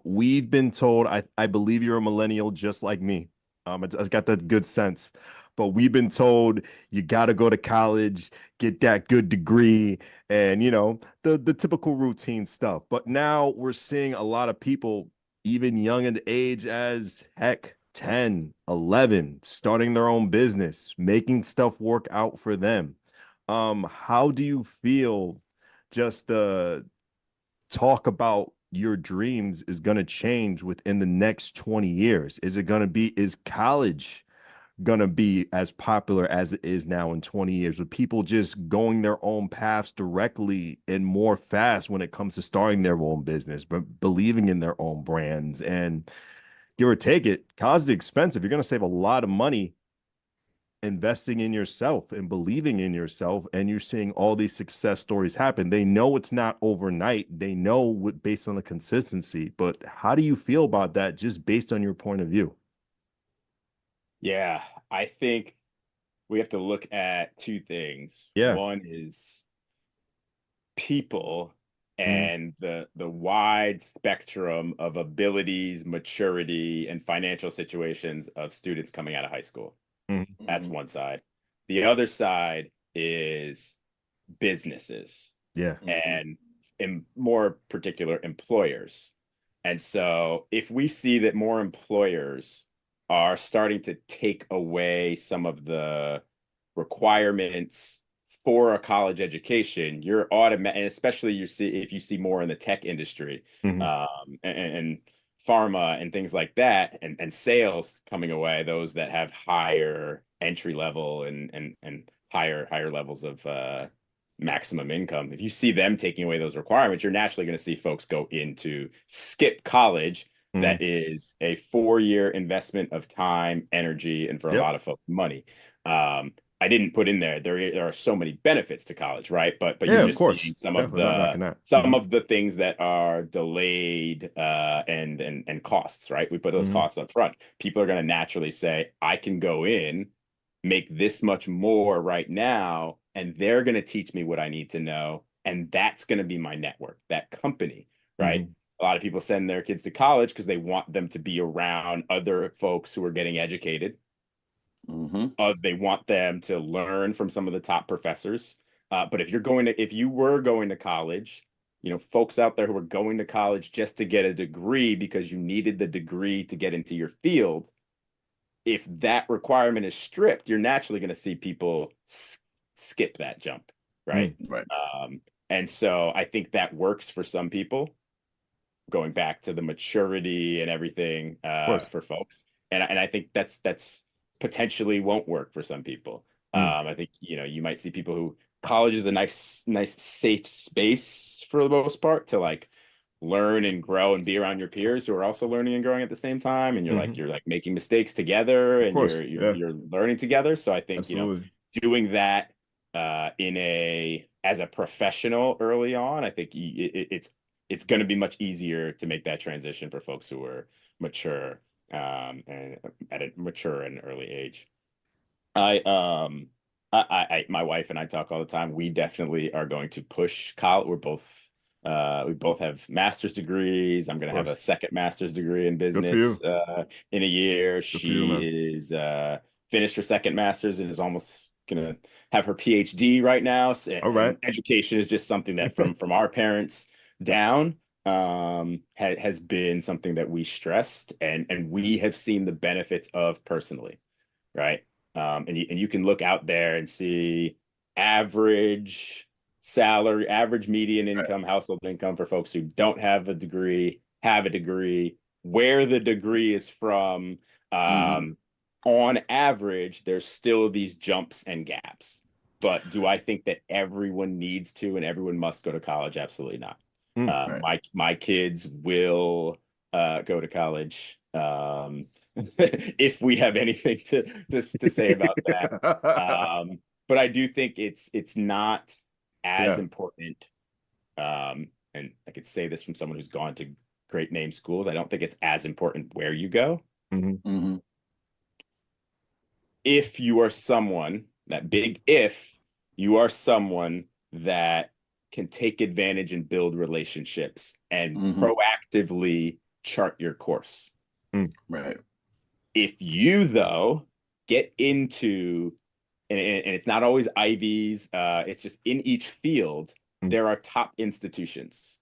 We've been told, I believe you're a millennial just like me. I got that good sense. But we've been told you got to go to college, get that good degree, and, the typical routine stuff. But now we're seeing a lot of people, even young in age as heck, 10, 11, starting their own business, making stuff work out for them. How do you feel just the talk about your dreams is going to change within the next 20 years? Is college going to be as popular as it is now in 20 years, with people just going their own paths directly and more fast when it comes to starting their own business, but believing in their own brands? And give or take it, college is expensive. You're going to save a lot of money investing in yourself and believing in yourself, and you're seeing all these success stories happen. They know it's not overnight. They know what, based on the consistency, but how do you feel about that just based on your point of view? Yeah, I think we have to look at two things. Yeah. One is people and the wide spectrum of abilities, maturity, and financial situations of students coming out of high school. That's one side. The other side is businesses. Yeah. And in more particular, employers. And so if we see that more employers are starting to take away some of the requirements for a college education, you're automatic, and especially if you see more in the tech industry, and pharma and things like that, and sales coming away, those that have higher entry level and higher levels of maximum income. If you see them taking away those requirements, you're naturally going to see folks go into skip college. That is a 4-year investment of time, energy, and for a lot of folks, money. I didn't put in there are so many benefits to college, right? But yeah, you're just seeing some of the things that are delayed and costs, right? We put those costs up front. People are going to naturally say, I can go in, make this much more right now, and they're going to teach me what I need to know, and that's going to be my network, that company, right? A lot of people send their kids to college because they want them to be around other folks who are getting educated. They want them to learn from some of the top professors. But if you were going to college, folks out there who are going to college just to get a degree because you needed the degree to get into your field, if that requirement is stripped, you're naturally going to see people skip that jump, right? Right. And so I think that works for some people, going back to the maturity and everything for folks. And I think that's potentially won't work for some people. I think, you might see people who college is a nice, safe space for the most part to like learn and grow and be around your peers who are also learning and growing at the same time. And you're like making mistakes together and you're learning together. So I think, doing that as a professional early on, I think it's it's going to be much easier to make that transition for folks who are mature and at a mature and early age. My wife and I talk all the time. We definitely are going to push college. We both have master's degrees. I'm going to have a second master's degree in business in a year. She is finished her second master's and is almost going to have her PhD right now. All right. Education is just something that from our parents down has been something that we stressed and we have seen the benefits of personally, right? And you can look out there and see average salary, average median income, household income for folks who don't have a degree, have a degree, where the degree is from. On average, there's still these jumps and gaps. But do I think that everyone needs to and everyone must go to college? Absolutely not. My kids will go to college. If we have anything to say about that. But I do think it's not as important. And I could say this from someone who's gone to great name schools. I don't think it's as important where you go. If you are someone, that big if, you are someone that can take advantage and build relationships and proactively chart your course. Right. If you, though, get into, and it's not always Ivies, it's just in each field, there are top institutions.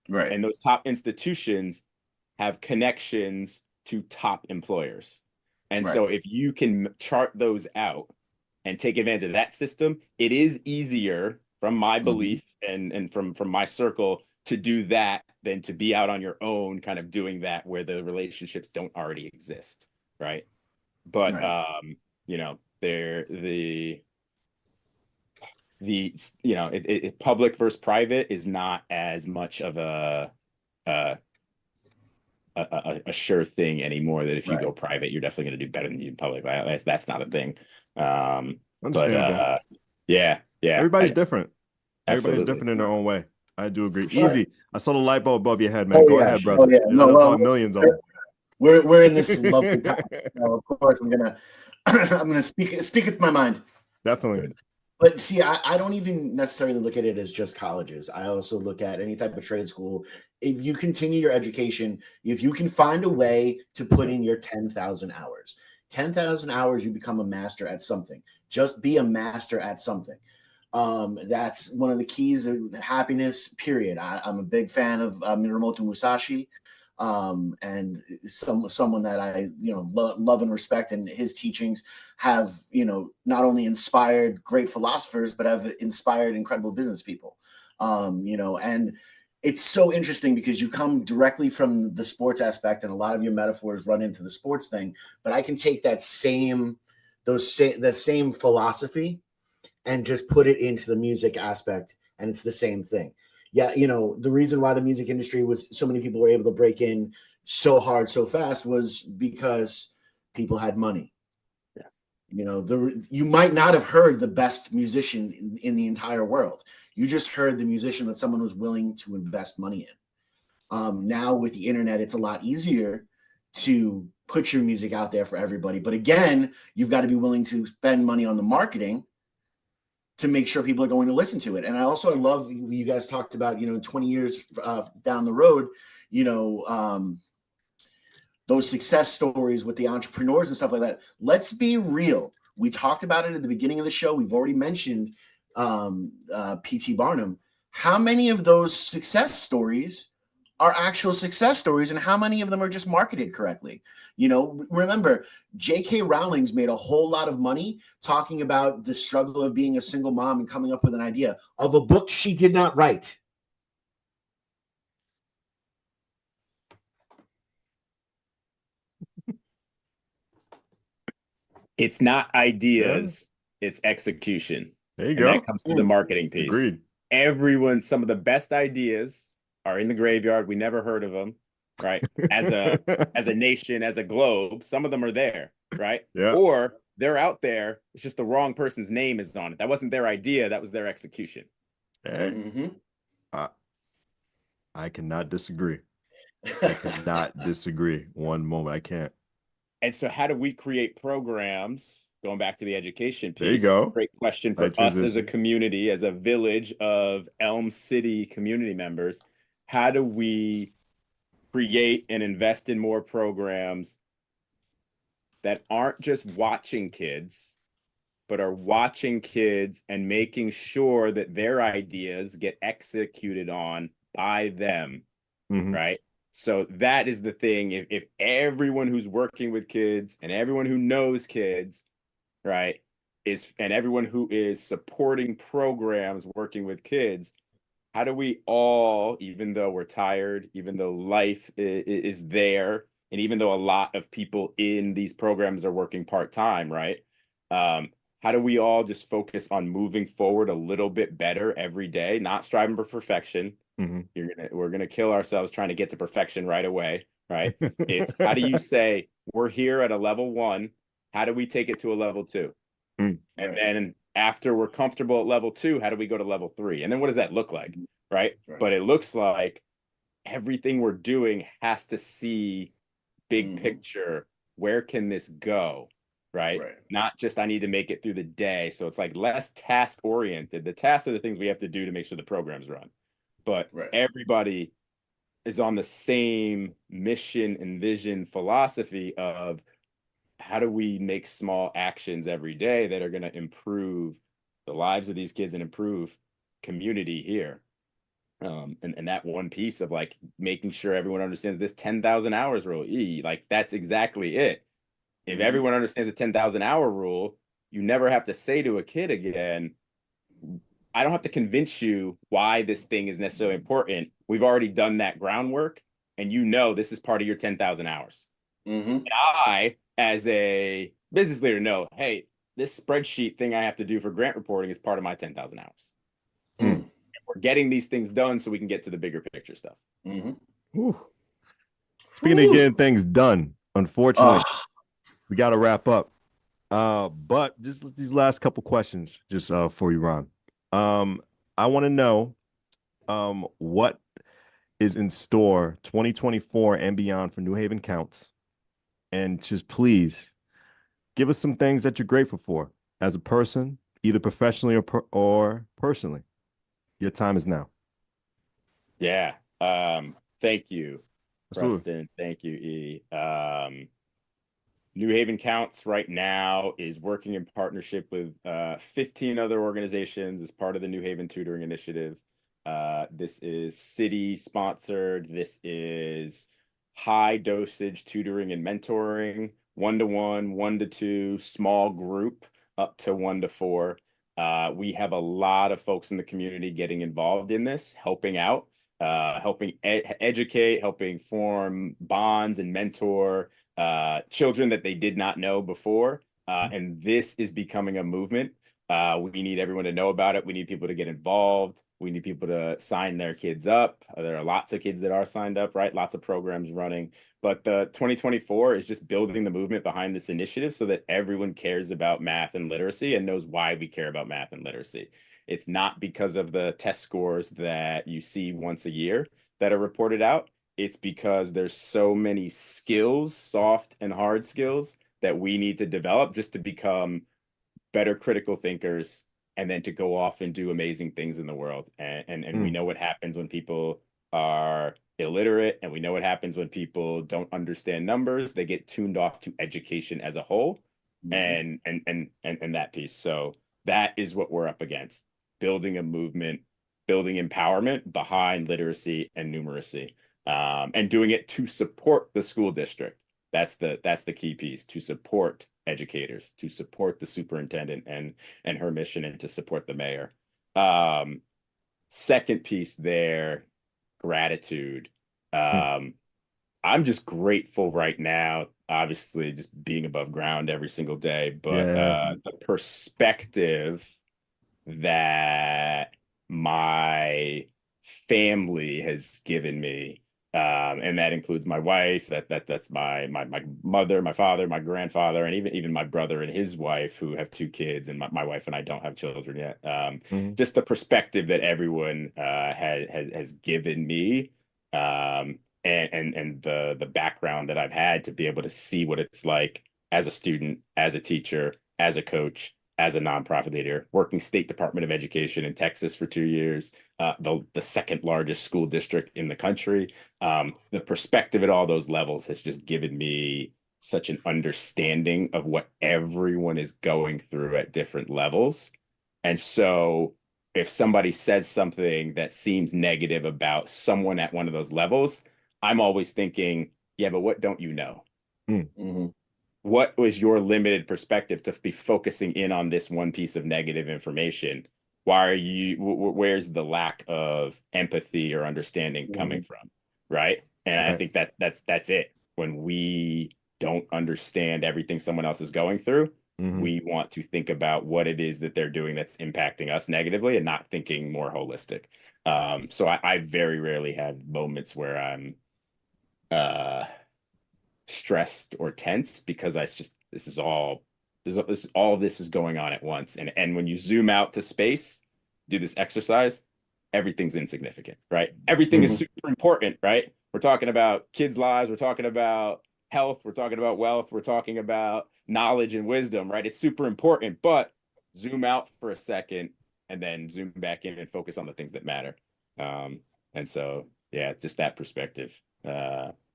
Right. And those top institutions have connections to top employers. And so if you can chart those out and take advantage of that system, it is easier, from my belief and from my circle, to do that than to be out on your own kind of doing that where the relationships don't already exist. Right. But, you know, public versus private is not as much of a sure thing anymore, that if you go private, you're definitely going to do better than you in public. That's not a thing. But yeah. Everybody's different. Absolutely. Everybody's different in their own way. I do agree. Easy. I saw the light bulb above your head, man. Go ahead, brother. No, millions of them. We're in this lovely time. Of course, I'm gonna speak with my mind. Definitely. But see, I don't even necessarily look at it as just colleges. I also look at any type of trade school. If you continue your education, if you can find a way to put in your 10,000 hours, 10,000 hours, you become a master at something. Just be a master at something. That's one of the keys of happiness, period. I'm a big fan of Mirumoto Musashi, and someone that I love and respect, and his teachings have not only inspired great philosophers, but have inspired incredible business people. And it's so interesting because you come directly from the sports aspect, and a lot of your metaphors run into the sports thing. But I can take that same philosophy and just put it into the music aspect, and it's the same thing. Yeah, the reason why the music industry was so many people were able to break in so hard so fast was because people had money. You might not have heard the best musician in the entire world. You just heard the musician that someone was willing to invest money in. Now with the internet, it's a lot easier to put your music out there for everybody. But again, you've got to be willing to spend money on the marketing to make sure people are going to listen to it. And I love you guys talked about, 20 years down the road, those success stories with the entrepreneurs and stuff like that. Let's be real. We talked about it at the beginning of the show. We've already mentioned P.T. Barnum. How many of those success stories are actual success stories, and how many of them are just marketed correctly? Remember, J.K. Rowling's made a whole lot of money talking about the struggle of being a single mom and coming up with an idea of a book she did not write. It's not ideas, it's execution. There you go. That comes to the marketing piece. Agreed. Some of the best ideas are in the graveyard. We never heard of them, right? As a nation, as a globe, some of them are there, right? Yeah. Or they're out there. It's just the wrong person's name is on it. That wasn't their idea. That was their execution. Hey. I cannot disagree. I cannot disagree one moment. I can't. And so how do we create programs, going back to the education There you piece? go. Great question for Nice us as a transition. community, as a village of Elm City community members. How do we create and invest in more programs that aren't just watching kids, but are watching kids and making sure that their ideas get executed on by them, Mhm. right? So that is the thing. If everyone who's working with kids and everyone who knows kids, right, and everyone who is supporting programs working with kids, how do we all, even though we're tired, even though life is there, and even though a lot of people in these programs are working part-time, right? How do we all just focus on moving forward a little bit better every day, not striving for perfection? Mhm. We're gonna kill ourselves trying to get to perfection right away, right? It's how do you say we're here at a level 1, how do we take it to a level 2? Mm. And Right. then after we're comfortable at level 2, how do we go to level 3? And then what does that look like? Right. Right. But it looks like everything we're doing has to see big picture. Where can this go? Right. Right. Not just I need to make it through the day. So it's like less task oriented. The tasks are the things we have to do to make sure the programs run. But Right. everybody is on the same mission and vision philosophy of how do we make small actions every day that are going to improve the lives of these kids and improve community here. And that one piece of like making sure everyone understands this 10,000 hours rule. Like that's exactly it. If everyone understands the 10,000 hour rule, you never have to say to a kid again, I don't have to convince you why this thing is necessarily important. We've already done that groundwork, and you know this is part of your 10,000 hours. And I, as a business leader, know, hey, this spreadsheet thing I have to do for grant reporting is part of my 10,000 hours. Mm. We're getting these things done so we can get to the bigger picture stuff. Whew. Speaking of getting things done, unfortunately, we got to wrap up. But just these last couple questions, just for you, Ron. I want to know what is in store 2024 and beyond for New Haven Counts, and just please give us some things that you're grateful for as a person, either professionally or personally. Your time is now. Yeah. Thank you, Absolutely. Preston. Thank you, E. New Haven Counts right now is working in partnership with 15 other organizations as part of the New Haven Tutoring Initiative. This is city sponsored. This is high dosage tutoring and mentoring, 1-to-1, 1-to-2, small group up to 1-to-4. We have a lot of folks in the community getting involved in this, helping out, helping educate, helping form bonds and mentor children that they did not know before. And this is becoming a movement. We need everyone to know about it. We need people to get involved. We need people to sign their kids up. There are lots of kids that are signed up, right? Lots of programs running. But the 2024 is just building the movement behind this initiative so that everyone cares about math and literacy and knows why we care about math and literacy. It's not because of the test scores that you see once a year that are reported out. It's because there's so many skills, soft and hard skills, that we need to develop just to become better critical thinkers and then to go off and do amazing things in the world. And we know what happens when people are illiterate, and we know what happens when people don't understand numbers. They get tuned off to education as a whole, and that piece. So that is what we're up against: building a movement, building empowerment behind literacy and numeracy, and doing it to support the school district. That's the key piece: to support educators, to support the superintendent and her mission, and to support the mayor. Second piece there, gratitude. I'm just grateful right now, obviously just being above ground every single day, but the perspective that my family has given me, and that includes my wife, that's my mother, my father, my grandfather, and even my brother and his wife, who have 2 kids, and my wife and I don't have children yet. Just the perspective that everyone has given me and the background that I've had to be able to see what it's like as a student, as a teacher, as a coach, as a nonprofit leader, working State Department of Education in Texas for 2 years, the second largest school district in the country. The perspective at all those levels has just given me such an understanding of what everyone is going through at different levels. And so if somebody says something that seems negative about someone at one of those levels, I'm always thinking, yeah, but what don't you know? Mm-hmm. What was your limited perspective to be focusing in on this one piece of negative information? Why are you, where's the lack of empathy or understanding coming from? Right. And I think that's it. When we don't understand everything someone else is going through, we want to think about what it is that they're doing that's impacting us negatively and not thinking more holistic. So I very rarely have moments where I'm stressed or tense, because all this is going on at once. And when you zoom out to space, do this exercise, everything's insignificant, right? Everything is super important, right? We're talking about kids' lives, we're talking about health, we're talking about wealth, we're talking about knowledge and wisdom, right? It's super important, but zoom out for a second and then zoom back in and focus on the things that matter. And so, yeah, just that perspective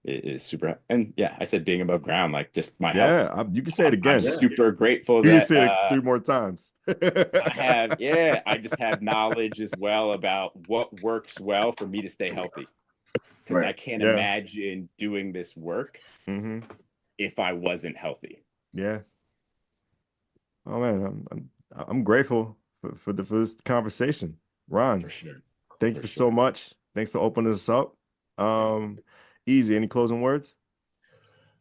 is super. And yeah, I said being above ground, like just my health. You can say it again. I'm super grateful you that can say it 3 more times. I just have knowledge as well about what works well for me to stay healthy. Because I can't imagine doing this work if I wasn't healthy. Yeah. Oh man, I'm grateful for this conversation, Ron. For sure. Thank you so much. Thanks for opening us up. Easy. Any closing words?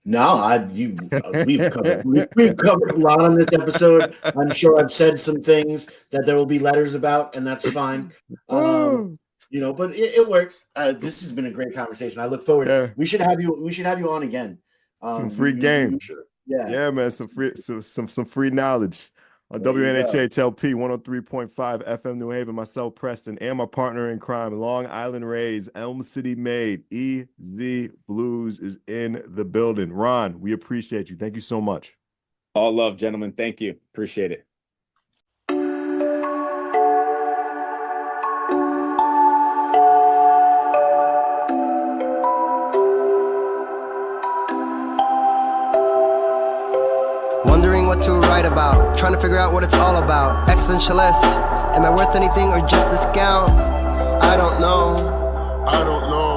No, we've covered a lot on this episode. I'm sure I've said some things that there will be letters about, and that's fine. But it works. This has been a great conversation. I look forward. Yeah. We should have you on again. Some free game. Yeah, man. Some free knowledge on WNHHLP 103.5 FM New Haven. Myself, Preston, and my partner in crime, Long Island Rays, Elm City made, EZ BlueZ is in the building. Ron, we appreciate you. Thank you so much. All love, gentlemen. Thank you. Appreciate it. Wondering what to write about, trying to figure out what it's all about. Existentialist, am I worth anything or just discount? I don't know.